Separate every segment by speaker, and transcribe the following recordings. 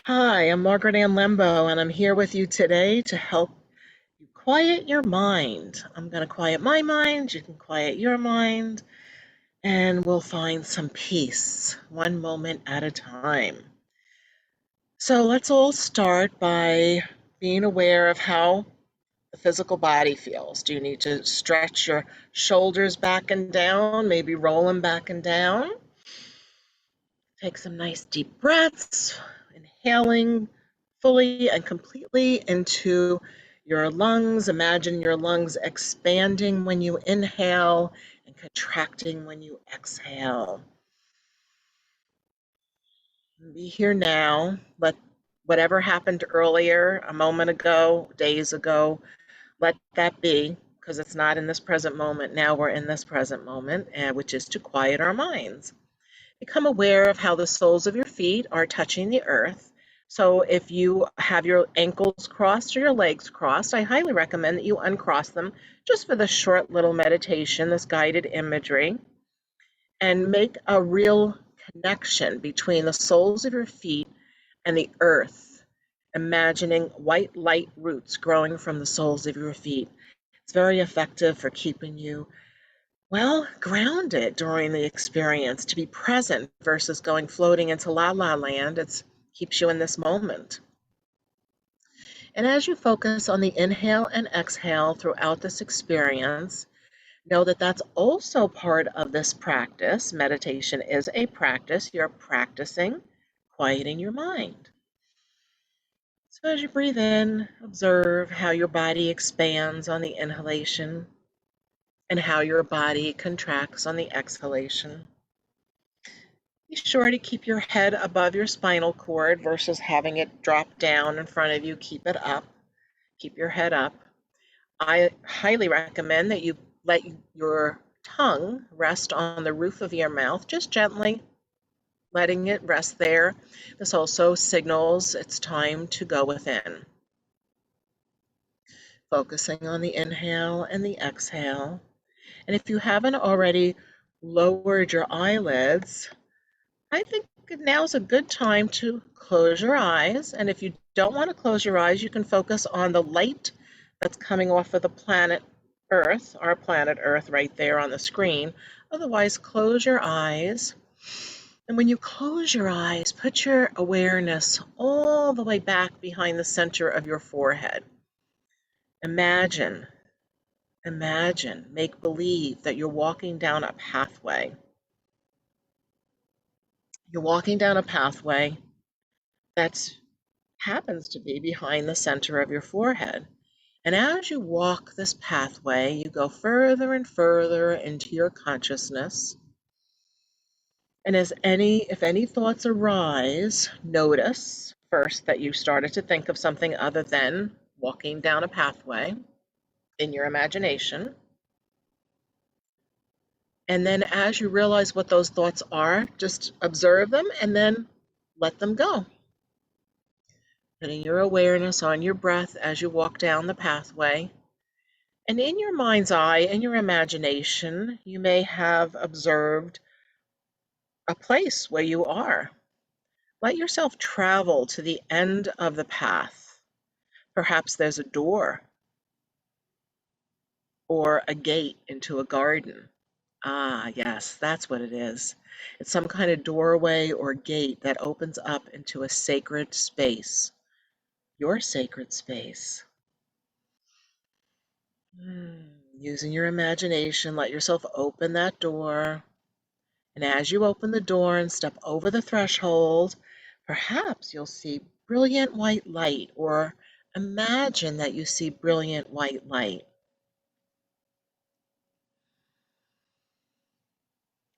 Speaker 1: Hi, I'm Margaret Ann Lembo, and I'm here with you today to help you quiet your mind. I'm going to quiet my mind, you can quiet your mind, and we'll find some peace, one moment at a time. So let's all start by being aware of how the physical body feels. Do you need to stretch your shoulders back and down, maybe roll them back and down? Take some nice deep breaths, inhaling fully and completely into your lungs. Imagine your lungs expanding when you inhale and contracting when you exhale. Be here now. Let whatever happened earlier, a moment ago, days ago, let that be, because it's not in this present moment. Now we're in this present moment, which is to quiet our minds. Become aware of how the soles of your feet are touching the earth. So if you have your ankles crossed or your legs crossed, I highly recommend that you uncross them just for this short little meditation, this guided imagery, and make a real connection between the soles of your feet and the earth, imagining white light roots growing from the soles of your feet. It's very effective for keeping you grounded during the experience, to be present versus going floating into la la land. It keeps you in this moment. And as you focus on the inhale and exhale throughout this experience, know that that's also part of this practice. Meditation is a practice. You're practicing quieting your mind. So as you breathe in, observe how your body expands on the inhalation and how your body contracts on the exhalation. Be sure to keep your head above your spinal cord versus having it drop down in front of you. Keep it up. Keep your head up. I highly recommend that you let your tongue rest on the roof of your mouth, just gently letting it rest there. This also signals it's time to go within. Focusing on the inhale and the exhale. And if you haven't already lowered your eyelids, I think now's a good time to close your eyes. And if you don't want to close your eyes, you can focus on the light that's coming off of the planet Earth, our planet Earth right there on the screen. Otherwise, close your eyes. And when you close your eyes, put your awareness all the way back behind the center of your forehead. Imagine, make believe that you're walking down a pathway. You're walking down a pathway that happens to be behind the center of your forehead. And as you walk this pathway, you go further and further into your consciousness. And if any thoughts arise, notice first that you started to think of something other than walking down a pathway in your imagination. And then as you realize what those thoughts are, just observe them and then let them go. Putting your awareness on your breath as you walk down the pathway. And in your mind's eye, in your imagination, you may have observed a place where you are. Let yourself travel to the end of the path. Perhaps there's a door or a gate into a garden. Ah, yes, that's what it is. It's some kind of doorway or gate that opens up into a sacred space, your sacred space. Using your imagination, let yourself open that door. And as you open the door and step over the threshold, perhaps you'll see brilliant white light, or imagine that you see brilliant white light.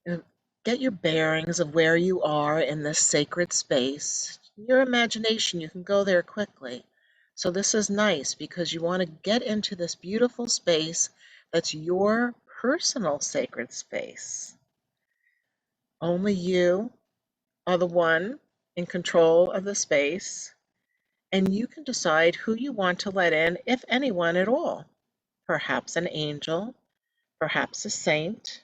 Speaker 1: And get your bearings of where you are in this sacred space. Your imagination, you can go there quickly. So this is nice because you want to get into this beautiful space that's your personal sacred space. Only you are the one in control of the space, and you can decide who you want to let in, if anyone at all. Perhaps an angel, perhaps a saint,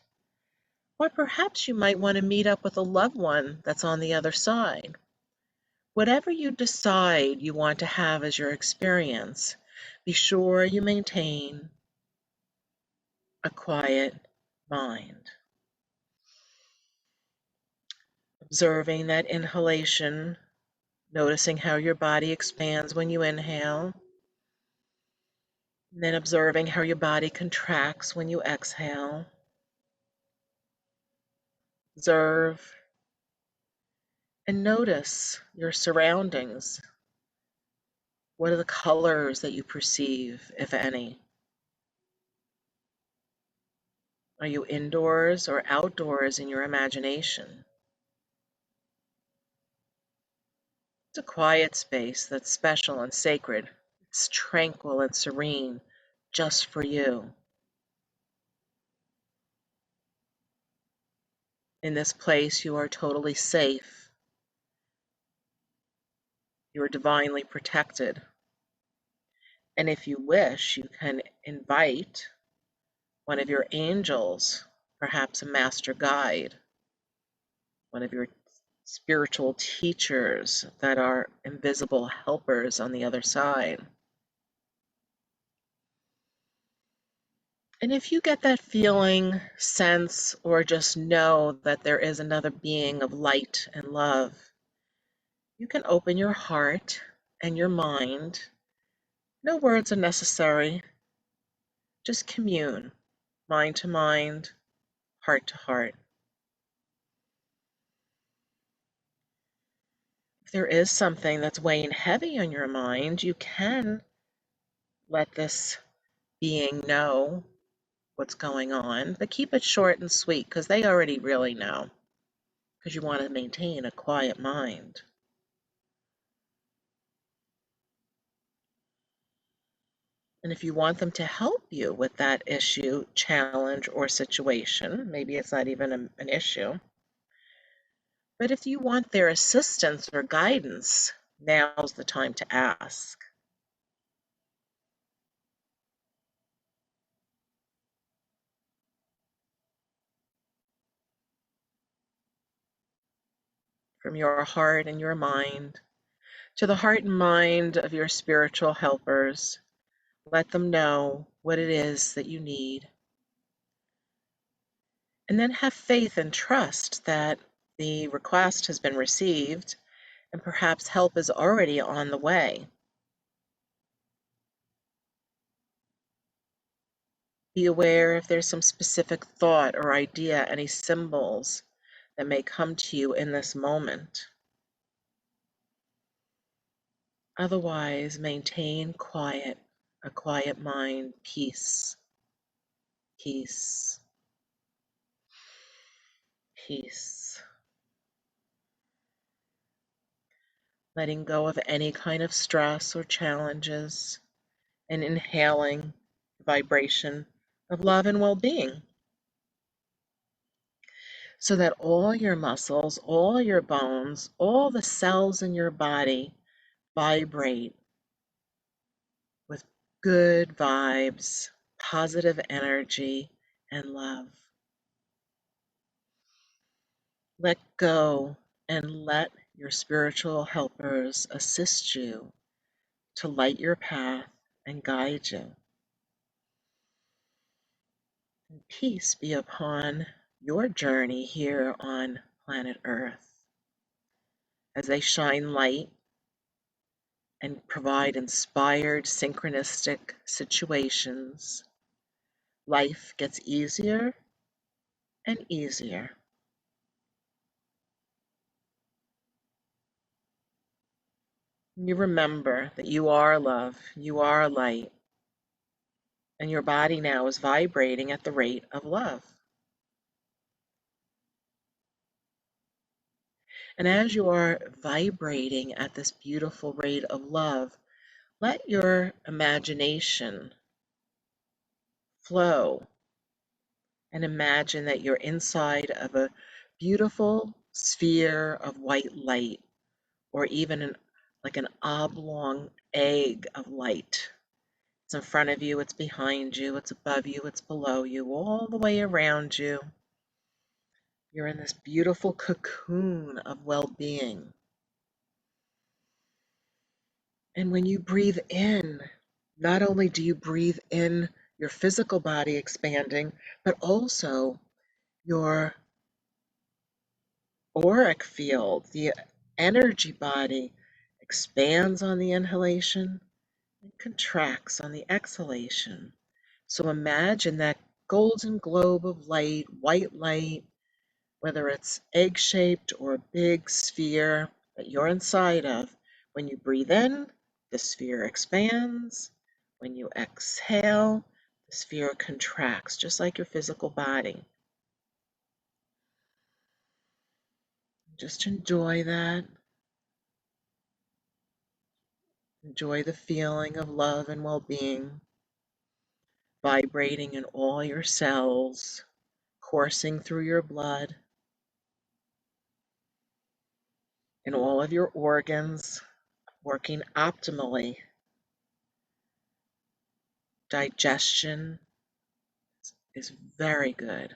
Speaker 1: or perhaps you might want to meet up with a loved one that's on the other side. Whatever you decide you want to have as your experience, be sure you maintain a quiet mind. Observing that inhalation, noticing how your body expands when you inhale, and then observing how your body contracts when you exhale. Observe and notice your surroundings. What are the colors that you perceive, if any? Are you indoors or outdoors in your imagination? It's a quiet space that's special and sacred. It's tranquil and serene just for you. In this place, you are totally safe. You are divinely protected. And if you wish, you can invite one of your angels, perhaps a master guide, one of your spiritual teachers that are invisible helpers on the other side. And if you get that feeling, sense, or just know that there is another being of light and love, you can open your heart and your mind. No words are necessary. Just commune, mind to mind, heart to heart. If there is something that's weighing heavy on your mind, you can let this being know what's going on, but keep it short and sweet because they already really know, because you want to maintain a quiet mind. And if you want them to help you with that issue, challenge, or situation, maybe it's not even an issue, but if you want their assistance or guidance, now's the time to ask. From your heart and your mind to the heart and mind of your spiritual helpers, let them know what it is that you need. And then have faith and trust that the request has been received and perhaps help is already on the way. Be aware if there's some specific thought or idea, any symbols that may come to you in this moment. Otherwise, maintain quiet, a quiet mind, peace, peace, peace. Letting go of any kind of stress or challenges and inhaling vibration of love and well-being so that all your muscles, all your bones, all the cells in your body vibrate with good vibes, positive energy, and love. Let go and let your spiritual helpers assist you to light your path and guide you. And peace be upon your journey here on planet Earth as they shine light and provide inspired, synchronistic situations. Life gets easier and easier. You remember that you are love, you are light, and your body now is vibrating at the rate of love. And as you are vibrating at this beautiful rate of love, let your imagination flow and imagine that you're inside of a beautiful sphere of white light, or even like an oblong egg of light. It's in front of you, it's behind you, it's above you, it's below you, all the way around you. You're in this beautiful cocoon of well-being. And when you breathe in, not only do you breathe in your physical body expanding, but also your auric field, the energy body expands on the inhalation and contracts on the exhalation. So imagine that golden globe of light, white light, whether it's egg-shaped or a big sphere that you're inside of. When you breathe in, the sphere expands. When you exhale, the sphere contracts, just like your physical body. Just enjoy that. Enjoy the feeling of love and well-being vibrating in all your cells, coursing through your blood, in all of your organs, working optimally. Digestion is very good.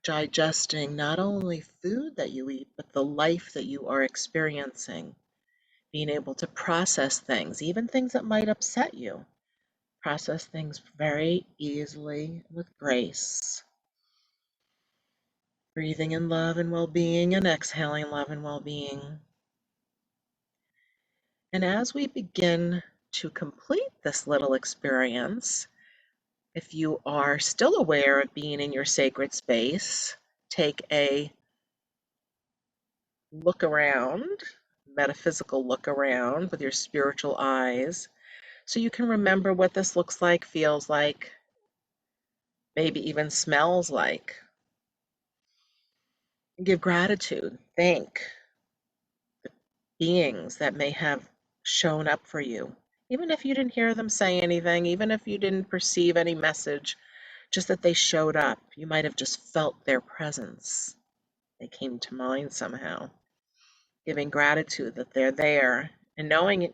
Speaker 1: Digesting not only food that you eat, but the life that you are experiencing. Being able to process things, even things that might upset you. Process things very easily with grace. Breathing in love and well-being and exhaling love and well-being. And as we begin to complete this little experience, if you are still aware of being in your sacred space, take a look around, metaphysical look around with your spiritual eyes, so you can remember what this looks like, feels like, maybe even smells like. Give gratitude. Thank the beings that may have shown up for you. Even if you didn't hear them say anything, even if you didn't perceive any message, just that they showed up. You might have just felt their presence. They came to mind somehow. Giving gratitude that they're there and knowing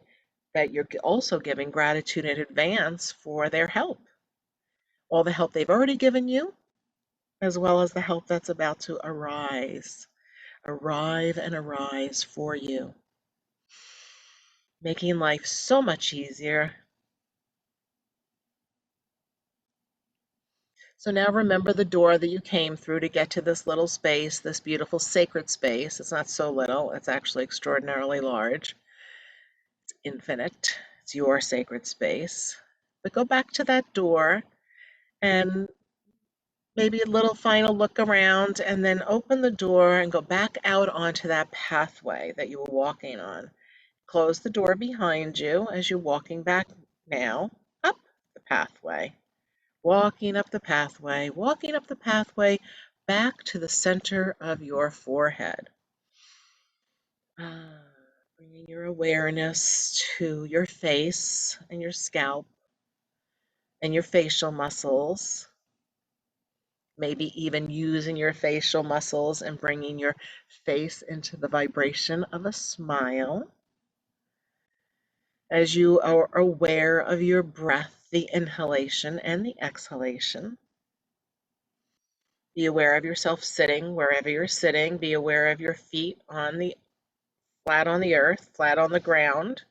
Speaker 1: that you're also giving gratitude in advance for their help. All the help they've already given you, as well as the help that's about to arrive and arise for you, making life so much easier. So now remember the door that you came through to get to this little space, this beautiful sacred space. It's not so little, it's actually extraordinarily large. It's infinite. It's your sacred space. But go back to that door and maybe a little final look around, and then open the door and go back out onto that pathway that you were walking on. Close the door behind you as you're walking back now up the pathway. Walking up the pathway back to the center of your forehead. Ah, bringing your awareness to your face and your scalp and your facial muscles. Maybe even using your facial muscles and bringing your face into the vibration of a smile. As you are aware of your breath, the inhalation and the exhalation. Be aware of yourself sitting wherever you're sitting. Be aware of your feet on the flat on the earth, flat on the ground.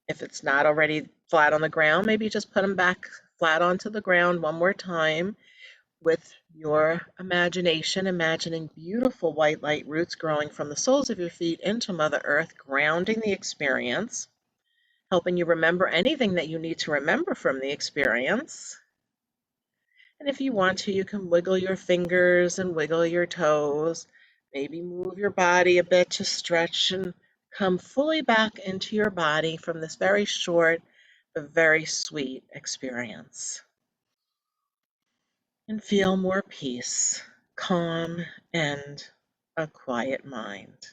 Speaker 1: If it's not already flat on the ground, maybe just put them back flat onto the ground one more time with your imagination, imagining beautiful white light roots growing from the soles of your feet into Mother Earth, grounding the experience, helping you remember anything that you need to remember from the experience. And if you want to, you can wiggle your fingers and wiggle your toes, maybe move your body a bit to stretch and come fully back into your body from this very short but very sweet experience. And feel more peace, calm, and a quiet mind.